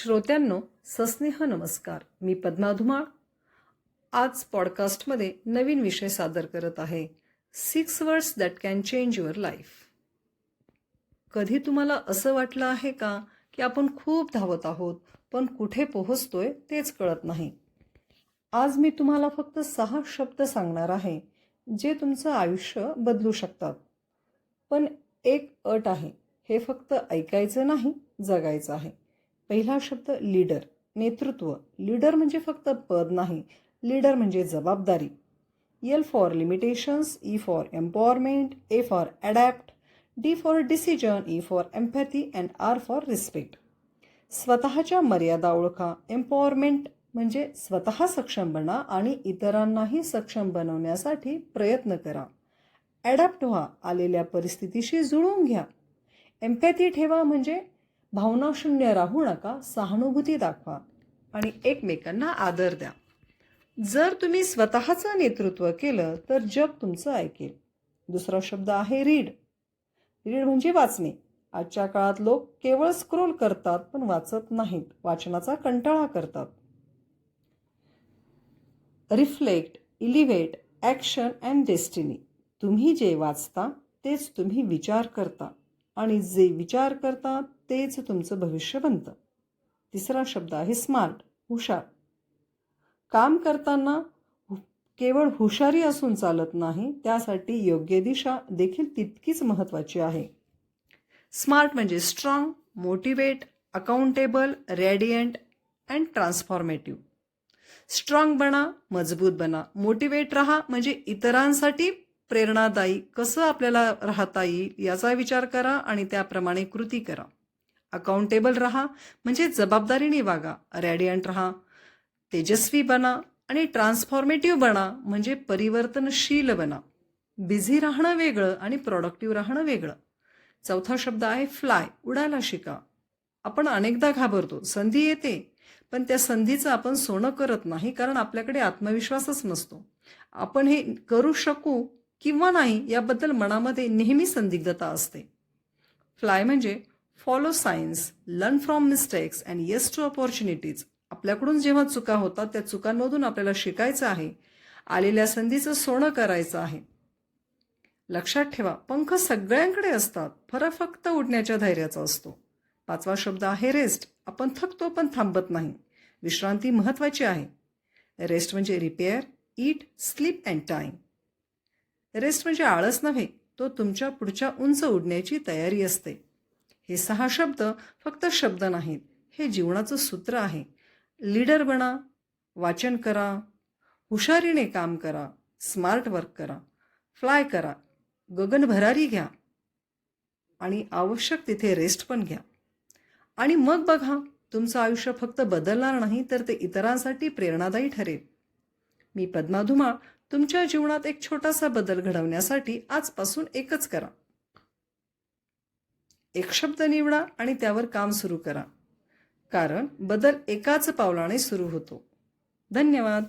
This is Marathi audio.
श्रोत्यांनो, सस्नेह नमस्कार. मी पद्मा धुमाळ. आज पॉडकास्टमध्ये नवीन विषय सादर करत आहे. 6 words that can change your life. कधी तुम्हाला असं वाटलं आहे का की आपण खूप धावत आहोत पण कुठे पोहोचतोय तेच कळत नाही. आज मी तुम्हाला फक्त 6 शब्द सांगणार आहे जे तुमचं आयुष्य बदलू शकतात. पण एक अट आहे, हे फक्त ऐकायचं नाही, जगायचं आहे. पहिला शब्द लीडर, नेतृत्व. लीडर म्हणजे फक्त पद नाही, लीडर म्हणजे जबाबदारी. L for limitations, E for empowerment, A for adapt, D for decision, E for empathy and R for respect. स्वतःच्या मर्यादा ओळखा. एम्पॉवरमेंट म्हणजे स्वतः सक्षम बना आणि इतरांनाही सक्षम बनवण्यासाठी प्रयत्न करा. ॲडॅप्ट व्हा, आलेल्या परिस्थितीशी जुळवून घ्या. एम्पॅथी ठेवा म्हणजे भावनाशून्य राहू नका, सहानुभूती दाखवा आणि एकमेकांना आदर द्या. जर तुम्ही स्वतःचं नेतृत्व केलं तर जग तुमचं ऐकेल. दुसरा शब्द आहे रीड. रीड म्हणजे वाचणे. आजच्या काळात लोक केवळ स्क्रोल करतात पण वाचत नाहीत, वाचनाचा कंटाळा करतात. Reflect, elevate, action and destiny. तुम्ही जे वाचता तेच तुम्ही विचार करता आणि जे विचार करता तेच तुमचं भविष्य बनतं. तिसरा शब्द आहे स्मार्ट, हुशार. काम करताना केवळ हुशारी असून चालत नाही, त्यासाठी योग्य दिशा देखील तितकीच महत्त्वाची आहे. स्मार्ट म्हणजे strong, motivate, accountable, radiant and transformative. Strong बना, मजबूत बना. मोटिवेट राहा म्हणजे इतरांसाठी प्रेरणादायी कसं आपल्याला राहता येईल याचा विचार करा आणि त्याप्रमाणे कृती करा. अकाउंटेबल राहा म्हणजे जबाबदारीने वागा. रॅडियंट राहा, तेजस्वी बना आणि ट्रान्सफॉर्मेटिव्ह बना म्हणजे परिवर्तनशील बना. बिझी राहणं वेगळं आणि प्रोडक्टिव्ह राहणं वेगळं. चौथा शब्द आहे फ्लाय, उडायला शिका. आपण अनेकदा घाबरतो, संधी येते पण त्या संधीचं आपण सोनं करत नाही कारण आपल्याकडे आत्मविश्वासच नसतो. आपण हे करू शकू किंवा नाही याबद्दल मनामध्ये नेहमी संदिग्धता असते. फ्लाय म्हणजे follow science, learn from mistakes and yes to opportunities. आपल्याकडून जेव्हा चुका होतात त्या चुकांमधून आपल्याला शिकायचं आहे, आलेल्या संधीचं सोनं करायचं आहे. लक्षात ठेवा, पंख सगळ्यांकडे असतात, फरक फक्त उडण्याच्या धैर्याचा असतो. पाचवा शब्द आहे रेस्ट. आपण थकतो पण थांबत नाही. विश्रांती महत्त्वाची आहे. रेस्ट म्हणजे repair, eat, sleep and time. Rest म्हणजे आळस नव्हे, तो तुमच्या पुढच्या उंच उडण्याची तयारी असते. हे 6 शब्द फक्त शब्द नाहीत, हे जीवनाचं सूत्र आहे. लीडर बना, वाचन करा, हुशारीने काम करा, स्मार्ट वर्क करा, फ्लाय करा, गगनभरारी घ्या आणि आवश्यक तिथे रेस्ट पण घ्या. आणि मग बघा, तुमचं आयुष्य फक्त बदलणार नाही तर ते इतरांसाठी प्रेरणादायी ठरेल. मी पद्मा धुमाळ. तुमच्या जीवनात एक छोटासा बदल घडवण्यासाठी आजपासून एकच करा. एक शब्द निवडा आणि त्यावर काम सुरू करा, कारण बदल एकाच पावलाने सुरू होतो. धन्यवाद.